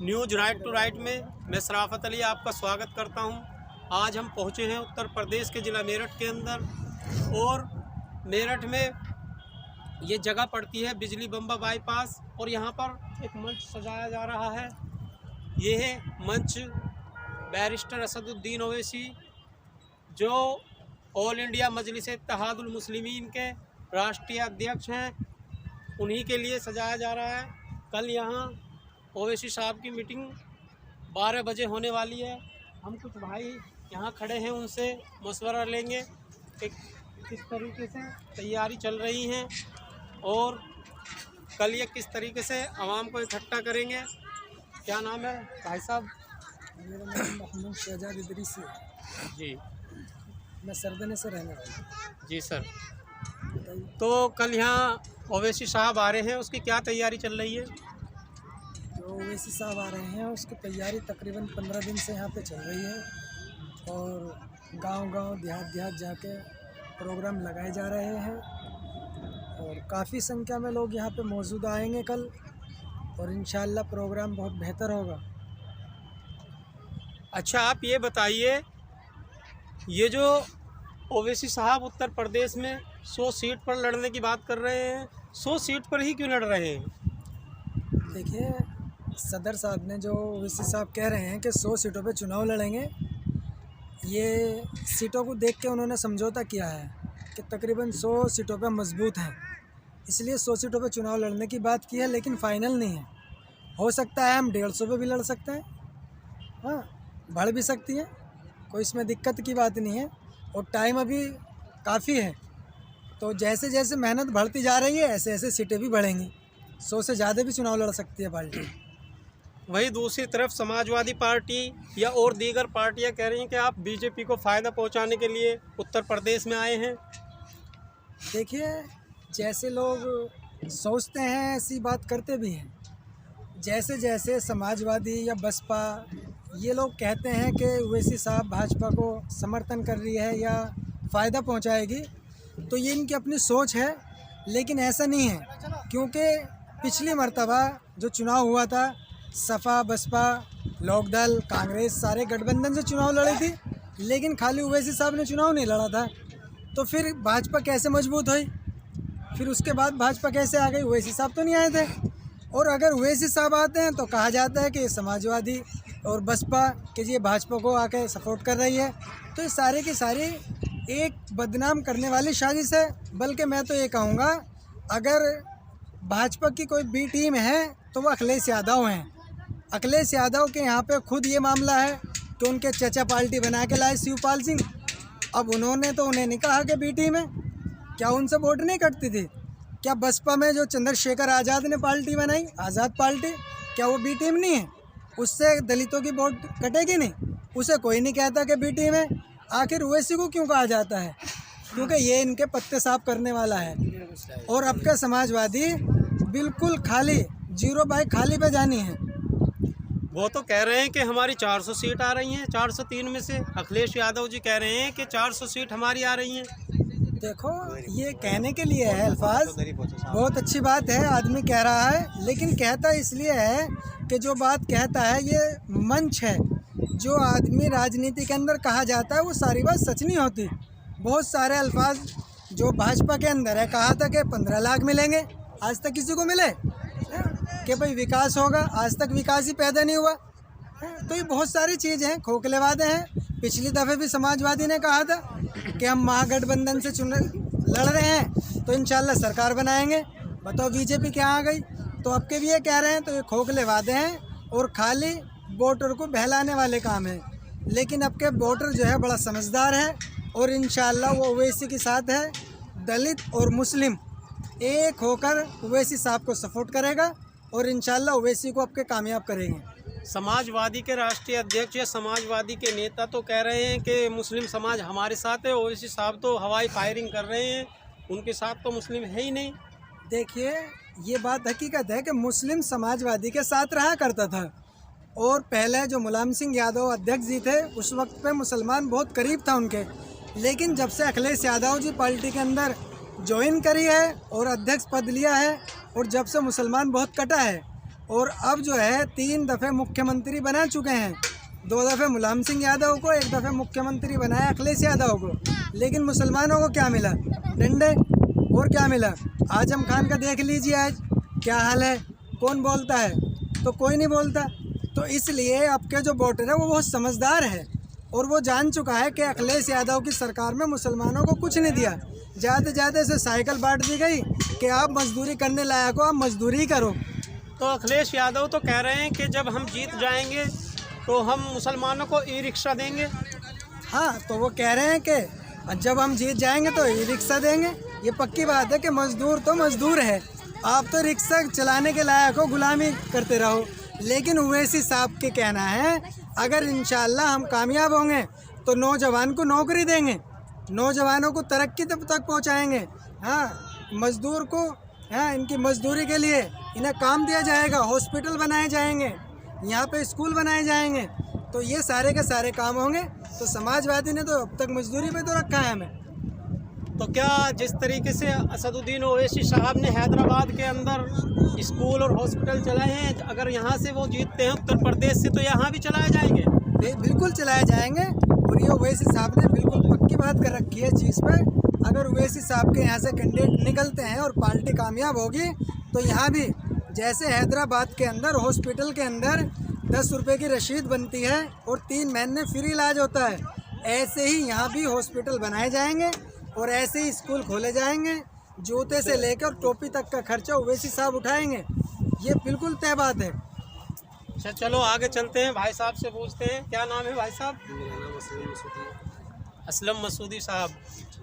News right to right में मैं शराफत अली आपका स्वागत करता हूं। आज हम पहुंचे हैं उत्तर प्रदेश के ज़िला मेरठ के अंदर, और मेरठ में ये जगह पड़ती है बिजली बम्बा बाईपास, और यहाँ पर एक मंच सजाया जा रहा है। ये है मंच बैरिस्टर असदुद्दीन ओवैसी, जो ऑल इंडिया मजलिस इत्तेहादुल मुस्लिमीन के राष्ट्रीय अध्यक्ष हैं, उन्हीं के लिए सजाया जा रहा है। कल यहाँ ओवैसी साहब की मीटिंग 12 बजे होने वाली है। हम कुछ भाई यहाँ खड़े हैं, उनसे मशवरा लेंगे कि किस तरीके से तैयारी चल रही है और कल ये किस तरीके से आवाम को इकट्ठा करेंगे। क्या नाम है भाई साहब? मेरा नाम मोहम्मद शहजाद इदरीसी है जी। मैं सरदने से रहने वाला हूँ। जी सर। बताइए। तो कल यहाँ ओवैसी साहब आ रहे हैं, उसकी क्या तैयारी चल रही है? जो ओवैसी साहब आ रहे हैं उसकी तैयारी तकरीबन 15 दिन से यहाँ पे चल रही है, और गांव-गांव देहात जाके प्रोग्राम लगाए जा रहे हैं, और काफ़ी संख्या में लोग यहाँ पे मौजूद आएंगे कल, और इंशाअल्लाह प्रोग्राम बहुत बेहतर होगा। अच्छा, आप ये बताइए, ये जो ओवैसी साहब उत्तर प्रदेश में 100 सीट पर लड़ने की बात कर रहे हैं, 100 सीट पर ही क्यों लड़ रहे हैं? देखिए, सदर साहब ने जो ओवैसी साहब कह रहे हैं कि 100 सीटों पे चुनाव लड़ेंगे, ये सीटों को देख के उन्होंने समझौता किया है कि तकरीबन 100 सीटों पे मजबूत हैं, इसलिए 100 सीटों पे चुनाव लड़ने की बात की है, लेकिन फ़ाइनल नहीं है। हो सकता है हम 150 पे भी लड़ सकते हैं, हाँ, बढ़ भी सकती है, कोई इसमें दिक्कत की बात नहीं है, और टाइम अभी काफ़ी है। तो जैसे जैसे मेहनत बढ़ती जा रही है ऐसे ऐसे सीटें भी बढ़ेंगी, 100 से ज़्यादा भी चुनाव लड़ सकती है पार्टी। वहीं दूसरी तरफ समाजवादी पार्टी या और दीगर पार्टियां कह रही हैं कि आप बीजेपी को फ़ायदा पहुंचाने के लिए उत्तर प्रदेश में आए हैं। देखिए, जैसे लोग सोचते हैं ऐसी बात करते भी हैं। जैसे जैसे समाजवादी या बसपा ये लोग कहते हैं कि ओवैसी साहब भाजपा को समर्थन कर रही है या फ़ायदा पहुंचाएगी, तो ये इनकी अपनी सोच है, लेकिन ऐसा नहीं है, क्योंकि पिछली मर्तबा जो चुनाव हुआ था, सपा, बसपा, लोकदल, कांग्रेस सारे गठबंधन से चुनाव लड़े थी, लेकिन खाली ओवैसी साहब ने चुनाव नहीं लड़ा था। तो फिर भाजपा कैसे मजबूत हुई? फिर उसके बाद भाजपा कैसे आ गई? ओवैसी साहब तो नहीं आए थे। और अगर ओवैसी साहब आते हैं तो कहा जाता है कि ये समाजवादी और बसपा कि ये भाजपा को आके सपोर्ट कर रही है। तो ये सारे की सारी एक बदनाम करने वाली साजिश है। बल्कि मैं तो ये कहूँगा, अगर भाजपा की कोई बी टीम है तो वो अखिलेश यादव हैं। अखिलेश यादव के यहाँ पे खुद ये मामला है कि उनके चचा पार्टी बना के लाए शिवपाल सिंह। अब उन्होंने तो उन्हें नहीं कहा कि बी टीम है। क्या उनसे वोट नहीं कटती थी? क्या बसपा में जो चंद्रशेखर आज़ाद ने पार्टी बनाई, आज़ाद पार्टी, क्या वो बी टीम नहीं है? उससे दलितों की वोट कटेगी नहीं? उसे कोई नहीं कहता कि बी टीम है। आखिर ओवैसी को क्यों कहा जाता है? क्योंकि ये इनके पत्ते साफ करने वाला है। और अब के समाजवादी बिल्कुल खाली, 0 बाई खाली पे जानी है। वो तो कह रहे हैं कि हमारी 400 सीट आ रही हैं, 403 में से। अखिलेश यादव जी कह रहे हैं कि 400 सीट हमारी आ रही हैं। देखो, ये कहने के लिए है अल्फाज, बहुत अच्छी बात है, आदमी कह रहा है, लेकिन कहता इसलिए है कि जो बात कहता है ये मंच है। जो आदमी राजनीति के अंदर कहा जाता है वो सारी बात सच नहीं होती। बहुत सारे अल्फाज जो भाजपा के अंदर है, कहा था कि 15 लाख मिलेंगे, आज तक किसी को मिले? कि भाई विकास होगा, आज तक विकास ही पैदा नहीं हुआ। तो ये बहुत सारी चीज़ हैं, खोखले वादे हैं। पिछली दफ़े भी समाजवादी ने कहा था कि हम महागठबंधन से लड़ रहे हैं तो इंशाल्लाह सरकार बनाएंगे। बताओ बीजेपी क्या आ गई? तो अब के भी ये कह रहे हैं, तो ये खोखले वादे हैं और खाली वोटर को बहलाने वाले काम है। लेकिन अब के वोटर जो है बड़ा समझदार है, और इंशाल्लाह वो ओवैसी के साथ है। दलित और मुस्लिम एक होकर ओवैसी साहब को सपोर्ट करेगा, और इंशाल्लाह ओवैसी को आपके कामयाब करेंगे। समाजवादी के राष्ट्रीय अध्यक्ष या समाजवादी के नेता तो कह रहे हैं कि मुस्लिम समाज हमारे साथ है। ओवैसी साहब तो हवाई फायरिंग कर रहे हैं, उनके साथ तो मुस्लिम है ही नहीं। देखिए, ये बात हकीकत है कि मुस्लिम समाजवादी के साथ रहा करता था, और पहले जो मुलायम सिंह यादव अध्यक्ष जी थे उस वक्त पे मुसलमान बहुत करीब था उनके। लेकिन जब से अखिलेश यादव जी पार्टी के अंदर ज्वाइन करी है और अध्यक्ष पद लिया है, और जब से मुसलमान बहुत कटा है, और अब जो है 3 दफ़े मुख्यमंत्री बना चुके हैं। 2 दफ़े मुलायम सिंह यादव को, 1 दफ़े मुख्यमंत्री बनाया अखिलेश यादव को। लेकिन मुसलमानों को क्या मिला? डंडे। और क्या मिला? आजम खान का देख लीजिए आज क्या हाल है। कौन बोलता है? तो कोई नहीं बोलता। तो इसलिए आपके जो वोटर है वो बहुत समझदार है और वो जान चुका है कि अखिलेश यादव की सरकार में मुसलमानों को कुछ नहीं दिया। ज़्यादा ज़्यादा से साइकिल बांट दी गई कि आप मजदूरी करने लायक हो, आप मजदूरी करो। तो अखिलेश यादव तो कह रहे हैं कि जब हम जीत जाएंगे तो हम मुसलमानों को ई रिक्शा देंगे। हाँ, तो वो कह रहे हैं कि जब हम जीत जाएंगे तो ई रिक्शा देंगे। ये पक्की बात है कि मजदूर तो मजदूर है। आप तो रिक्शा चलाने के लायक हो, गुलामी करते रहो। लेकिन ओवैसी साहब के कहना है अगर इंशाल्लाह हम कामयाब होंगे तो नौजवान को नौकरी देंगे, नौजवानों को तरक्की तक पहुंचाएंगे। हाँ, मजदूर को, हाँ, इनकी मजदूरी के लिए इन्हें काम दिया जाएगा, हॉस्पिटल बनाए जाएंगे, यहाँ पे स्कूल बनाए जाएंगे। तो ये सारे के सारे काम होंगे। तो समाजवादी ने तो अब तक मजदूरी पे तो रखा है हमें। तो क्या जिस तरीके से असदुद्दीन ओवैसी साहब ने हैदराबाद के अंदर स्कूल और हॉस्पिटल चलाए हैं, अगर यहाँ से वो जीतते हैं उत्तर प्रदेश से तो यहाँ भी चलाए जाएंगे? बिल्कुल चलाए जाएंगे। और ये ओवैसी साहब ने बिल्कुल पक्की बात कर रखी है चीज़ पे। अगर ओवैसी साहब के यहाँ से कैंडिडेट निकलते हैं और पार्टी कामयाब होगी तो यहाँ भी जैसे हैदराबाद के अंदर हॉस्पिटल के अंदर 10 रुपये की रसीद बनती है और 3 महीने फ्री इलाज होता है, ऐसे ही यहाँ भी हॉस्पिटल बनाए जाएंगे और ऐसे ही स्कूल खोले जाएंगे। जूते से लेकर टोपी तक का खर्चा ओवैसी साहब उठाएंगे। ये बिल्कुल तय बात है। अच्छा, चलो आगे चलते हैं, भाई साहब से पूछते हैं। क्या नाम है भाई साहब? मेरा नाम असलम मसूदी साहब।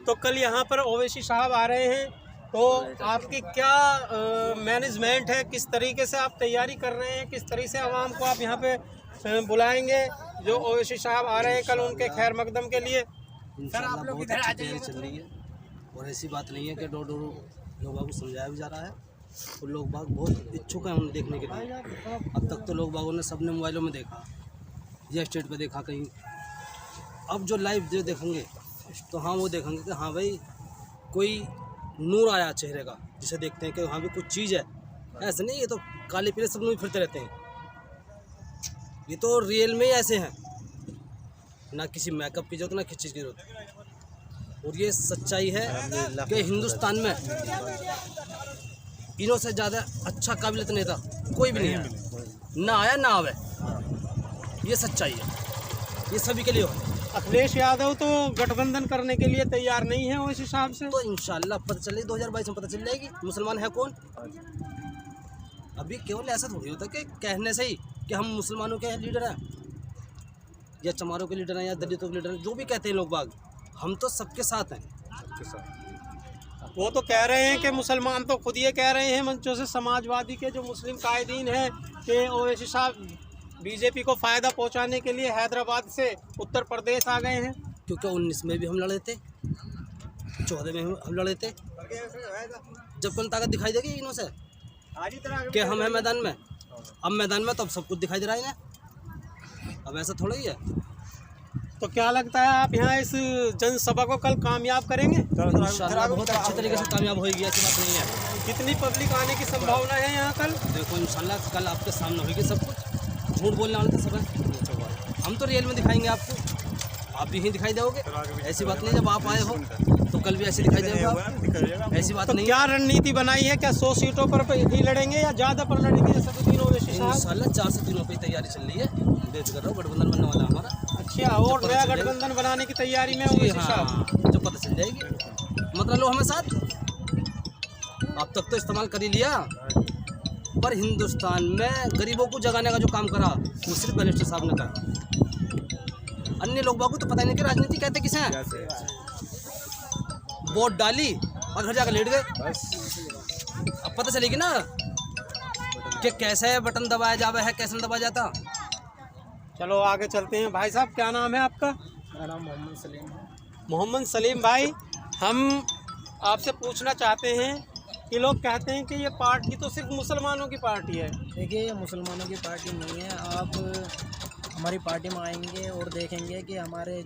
तो कल यहाँ पर ओवैसी साहब आ रहे हैं, तो आपकी क्या मैनेजमेंट है, किस तरीके से आप तैयारी कर रहे हैं, किस तरीके से आवाम को आप यहाँ पे बुलाएंगे जो ओवैसी साहब आ रहे हैं कल उनके खैर मकदम के लिए? सर आप लोग इधर आ जाइए। चल रही है और ऐसी बात नहीं है कि डोर डोर लोग बाग को समझाया भी जा रहा है और लोग बाग बहुत इच्छुक हैं उन्हें देखने के लिए। अब तक तो लोग बागों ने सबने मोबाइलों में देखा या स्टेट पे देखा कहीं। अब जो लाइव जो देखेंगे तो हाँ वो देखेंगे कि हाँ भाई कोई नूर आया चेहरे का, जिसे देखते हैं कि हाँ भी कुछ चीज़ है। ऐसे नहीं, ये तो काले पीले सब लोग फिरते रहते हैं। ये तो रियल में ही ऐसे हैं, ना किसी मेकअप की जरूरत ना किसी चीज़ की जरूरत। और ये सच्चाई है कि हिंदुस्तान में इन्हों से ज़्यादा अच्छा काबिलियत नेता कोई भी नहीं है, ना आया ना आवे। ये सच्चाई है, ये सभी के लिए हो। अखिलेश यादव तो गठबंधन करने के लिए तैयार नहीं है ओवैसी साहब से। तो इंशाल्लाह पता चलेगी 2022 में, पता चल जाएगी मुसलमान है कौन। अभी केवल ऐसा थोड़ी होता कि कहने से ही कि हम मुसलमानों के लीडर हैं या चमारों के लीडर हैं या दलितों के लीडर हैं, जो भी कहते हैं लोग बाग, हम तो सबके साथ हैं। वो तो कह रहे हैं कि मुसलमान तो खुद ये कह रहे हैं मंचों से, समाजवादी के जो मुस्लिम कायदीन हैं कि ओवैसी साहब बीजेपी को फ़ायदा पहुंचाने के लिए हैदराबाद से उत्तर प्रदेश आ गए हैं। क्योंकि 19 में भी हम लड़े थे, 14 में हम लड़े थे। जब कौन ताकत दिखाई देगी इन्हों से कि हम हैं मैदान में। अब मैदान में तो अब सब कुछ दिखाई दे रहा है इन्हें, अब ऐसा थोड़ा ही है। तो क्या लगता है आप यहाँ इस जनसभा को कल कामयाब करेंगे? इंशाल्लाह बहुत अच्छे तरीके से कामयाब होगी, ऐसी बात नहीं है। कितनी पब्लिक आने की संभावना है यहाँ कल? देखो इंशाल्लाह कल आपके सामने होगी सब कुछ। झूठ बोलने वाले तो सब है, हम तो रियल में दिखाएंगे आपको, आप भी ही दिखाई दोगे। ऐसी बात नहीं, जब आप आए हो तो कल भी ऐसे दिखाई देगा, ऐसी बात तो नहीं। क्या रणनीति बनाई है? क्या 100 सीटों पर ही लड़ेंगे या ज़्यादा पर लड़ेंगे? असदुद्दीन ओवैसी साहब इंशाल्लाह 4 से 3 की तैयारी चल रही है, बेफिक्र रहो, गठबंधन बनने वाला हमारा। अच्छा, और नया गठबंधन बनाने की तैयारी में ओवैसी साहब? हाँ, जब पता चल जाएगी मतलब लो हमें साथ। अब तक तो इस्तेमाल कर ही लिया, पर हिंदुस्तान में गरीबों को जगाने का जो काम करा वो सिर्फ बैरिस्टर साहब ने करा। अन्य लोग बागों तो पता नहीं कि राजनीति कहते किसे हैं। वोट डाली और घर जाकर लेट गए। अब पता चलेगी ना कि कैसे बटन दबाया जावे है, कैसे दबाया जाता। चलो आगे चलते हैं। भाई साहब क्या नाम है आपका? मेरा नाम मोहम्मद सलीम है। मोहम्मद सलीम भाई, हम आपसे पूछना चाहते हैं कि लोग कहते हैं कि ये पार्टी तो सिर्फ मुसलमानों की पार्टी है। देखिए, ये मुसलमानों की पार्टी नहीं है। आप हमारी पार्टी में आएंगे और देखेंगे कि हमारे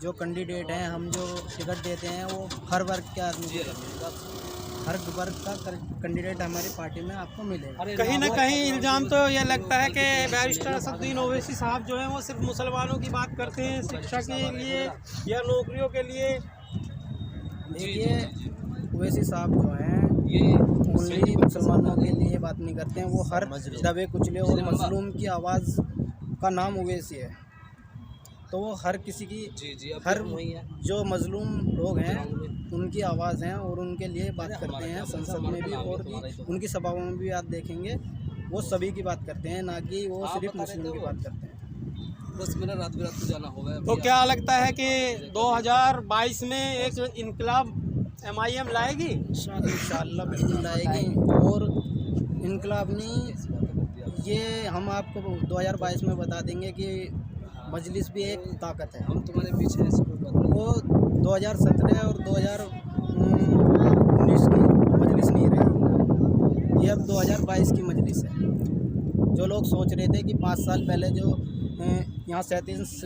जो कैंडिडेट हैं, हम जो टिकट देते हैं वो हर वर्ग के आदमी को। हर वर्ग का कैंडिडेट हमारी पार्टी में आपको मिलेगा। कहीं ना कहीं इल्ज़ाम तो ये लगता है कि बैरिस्टर असदुद्दीन ओवैसी साहब जो हैं वो सिर्फ मुसलमानों की बात करते हैं शिक्षा के लिए या नौकरियों के लिए। देखिए ओवैसी साहब जो हैं ये ओनली मुसलमानों के लिए बात नहीं करते हैं, वो हर दबे कुचले और मजलूम की आवाज़ का नाम ओवैसी है। तो वो हर किसी की हर जो मजलूम लोग हैं उनकी आवाज़ हैं और उनके लिए बात करते हैं। संसद में भी और भी उनकी सभाओं में भी आप देखेंगे वो सभी की बात करते हैं, ना कि वो सिर्फ मुस्लिम की बात करते हैं। बस मेरा रात बिरात को जाना होगा। तो क्या लगता है कि 2022 में एक इनकलाब MIM लाएगी? इंशाअल्लाह बिल्कुल लाएगी। और इनकलाब नहीं, ये हम आपको 2022 में बता देंगे कि मजलिस भी एक ताकत है। हम तुम्हारे पीछे वो 2017 और 2019 की मजलिस नहीं रही, ये अब 2022 की मजलिस है। जो लोग सोच रहे थे कि 5 साल पहले जो यहाँ 37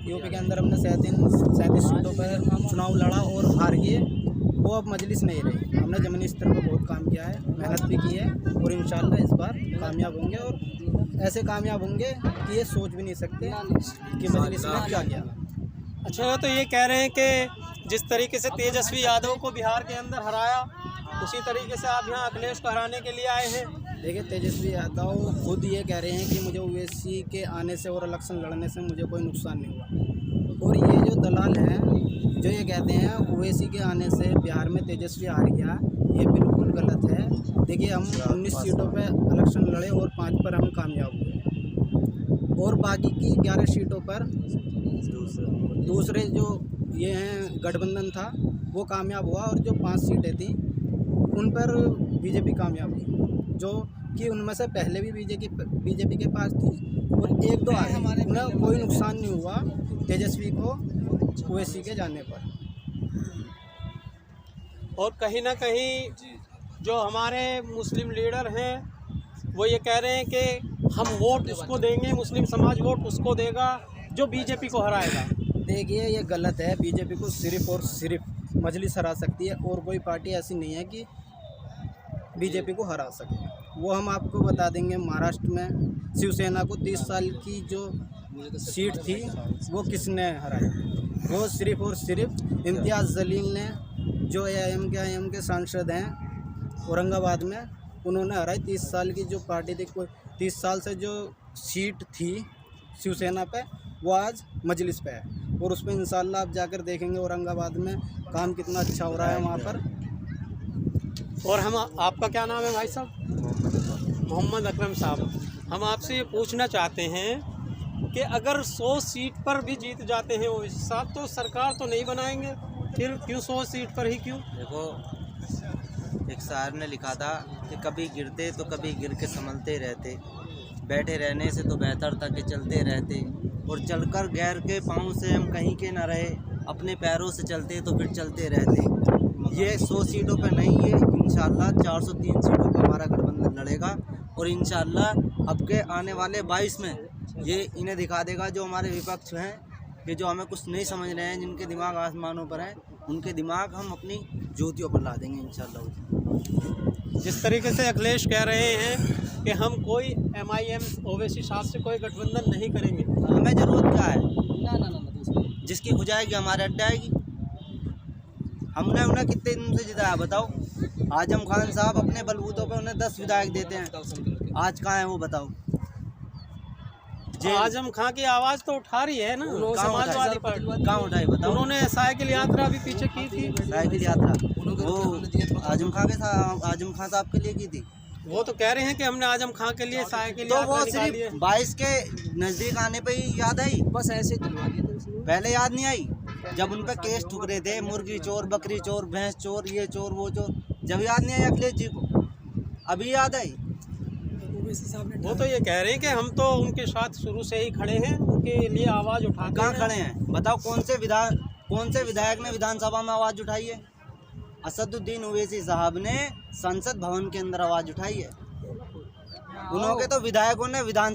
यूपी के अंदर हमने 37 सीटों पर चुनाव लड़ा और हार गए, वो अब मजलिस नहीं रही। हमने ज़मीनी स्तर पर बहुत काम किया है, मेहनत भी की है और इंशाअल्लाह इस बार कामयाब होंगे। और ऐसे कामयाब होंगे कि ये सोच भी नहीं सकते कि मजलिस में क्या किया। अच्छा, तो ये कह रहे हैं कि जिस तरीके से तेजस्वी यादव को बिहार के अंदर हराया उसी तरीके से आप यहाँ अखिलेश को हराने के लिए आए हैं। देखिए तेजस्वी यादव खुद ये कह रहे हैं कि मुझे ओवैसी के आने से और इलेक्शन लड़ने से मुझे कोई नुकसान नहीं हुआ। और ये जो दलाल हैं जो ये कहते हैं ओवैसी के आने से बिहार में तेजस्वी हार गया, ये बिल्कुल गलत है। देखिए हम 19 सीटों पे इलेक्शन लड़े और 5 पर हम कामयाब हुए और बाकी की 11 सीटों पर दूसरे जो ये हैं गठबंधन था वो कामयाब हुआ और जो 5 सीटें थी उन पर बीजेपी कामयाब हुई, जो कि उनमें से पहले भी बीजेपी के पास थी और 1-2 आए, उन्हें कोई नुकसान नहीं हुआ तेजस्वी को ओवैसी के जाने पर। और कहीं ना कहीं जो हमारे मुस्लिम लीडर हैं वो ये कह रहे हैं कि हम वोट उसको देंगे, मुस्लिम समाज वोट उसको देगा जो बीजेपी को हराएगा। देखिए ये गलत है। बीजेपी को सिर्फ और सिर्फ मजलिस हरा सकती है और कोई पार्टी ऐसी नहीं है कि बीजेपी को हरा सके। वो हम आपको बता देंगे, महाराष्ट्र में शिवसेना को 30 साल की जो सीट थी वो किसने हराई? वो सिर्फ और सिर्फ इम्तियाज़ जलील ने, जो AIM के सांसद हैं औरंगाबाद में, उन्होंने हराई। 30 साल की जो पार्टी थी, कोई 30 साल से जो सीट थी शिवसेना पे, वो आज मजलिस पे है और उस पर इंशाअल्लाह आप जाकर देखेंगे औरंगाबाद में काम कितना अच्छा हो रहा है वहाँ पर। और हम, आपका क्या नाम है भाई साहब? मोहम्मद अकरम साहब। हम आपसे ये पूछना चाहते हैं कि अगर 100 सीट पर भी जीत जाते हैं वो साहब तो सरकार तो नहीं बनाएंगे, फिर क्यों 100 सीट पर ही क्यों? देखो, एक शायर ने लिखा था कि कभी गिरते तो कभी गिर के संभलते रहते, बैठे रहने से तो बेहतर था कि चलते रहते, और चलकर गैर के पाँव से हम कहीं के न रहे, अपने पैरों से चलते तो फिर चलते रहते। ये 100 सीटों पर नहीं है, इंशाअल्लाह 403 सीटों पर हमारा गठबंधन लड़ेगा और इंशाअल्लाह अब के आने वाले 22 में ये इन्हें दिखा देगा जो हमारे विपक्ष हैं कि जो हमें कुछ नहीं समझ रहे हैं, जिनके दिमाग आसमानों पर हैं, उनके दिमाग हम अपनी ज्योतियों पर ला देंगे इंशाअल्लाह। जिस तरीके से अखिलेश कह रहे हैं कि हम कोई MIM ओवैसी साहब से कोई गठबंधन नहीं करेंगे, हमें ज़रूरत क्या है? जिसकी हो जाएगी हमारे अड्डे आएगी। हमने उन्हें कितने दिन से जिताया बताओ? आजम खान साहब अपने बलबूतों पे उन्हें 10 विधायक देते हैं, आज कहाँ है वो बताओ? आजम खान की आवाज़ तो उठा रही है ना समाजवादी पार्टी। कहाँ उठाई बताओ? उन्होंने साइकिल यात्रा भी पीछे की थी। साइकिल यात्रा वो आजम खान साहब के लिए की थी। वो तो कह रहे हैं कि हमने आजम खान के लिए साइकिल तो यात्रा वो निकाली है। सिर्फ 22 के नज़दीक आने पे ही याद आई, बस ऐसे पहले याद नहीं आई। जब उन पर केस ठुक रहे थे, मुर्गी चोर, बकरी चोर, भैंस चोर, ये चोर वो चोर, जब याद नहीं आई अखिलेश जी को, अभी याद आई। वो तो ये कह रहे हैं कि हम तो उनके साथ शुरू से ही खड़े हैं, उनके लिए आवाज़ उठाते कहाँ हैं। खड़े हैं बताओ? कौन से विधायक ने विधानसभा में आवाज़ उठाई है? असदुद्दीन ओवैसी साहब ने संसद भवन के अंदर आवाज़ उठाई है। उन्होंने तो विधायकों ने विधान